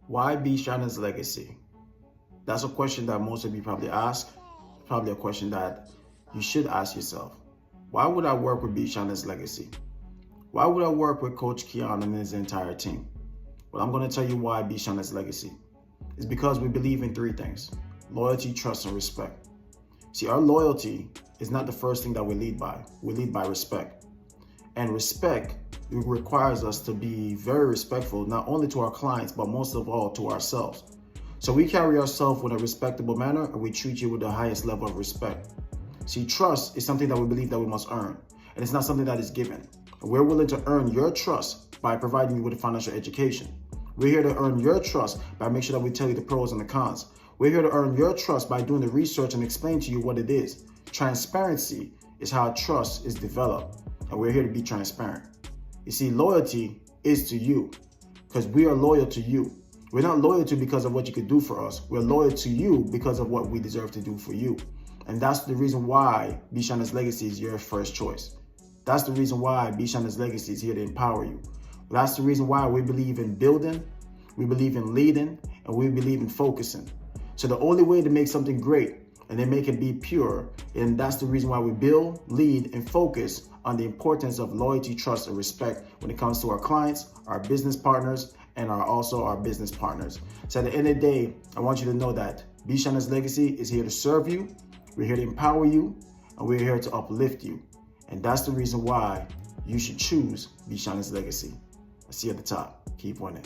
Why B. Shannon's legacy? That's a question that most of you probably ask. Probably a question that you should ask yourself. Why would I work with B. Shannon's legacy? Why would I work with Coach Keon and his entire team? Well, I'm going to tell you why B. Shannon's legacy. It's because we believe in three things: loyalty, trust, and respect. See, our loyalty is not the first thing that we lead by. We lead by respect. And respect requires us to be very respectful, not only to our clients, but most of all to ourselves. So we carry ourselves in a respectable manner, and we treat you with the highest level of respect. See, trust is something that we believe that we must earn, and it's not something that is given. We're willing to earn your trust by providing you with a financial education. We're here to earn your trust by making sure that we tell you the pros and the cons. We're here to earn your trust by doing the research and explain to you what it is. Transparency is how trust is developed, and we're here to be transparent. You see, loyalty is to you because we are loyal to you. We're not loyal to you because of what you could do for us. We're loyal to you because of what we deserve to do for you. And that's the reason why B. Shannon's legacy is your first choice. That's the reason why B. Shannon's legacy is here to empower you. That's the reason why we believe in building, we believe in leading, and we believe in focusing. So the only way to make something great and then make it be pure, and that's the reason why we build, lead, and focus on the importance of loyalty, trust, and respect when it comes to our clients, our business partners, and also our business partners. So at the end of the day, I want you to know that B. Shannon's legacy is here to serve you, we're here to empower you, and we're here to uplift you. And that's the reason why you should choose B. Shannon's legacy. I see you at the top. Keep winning.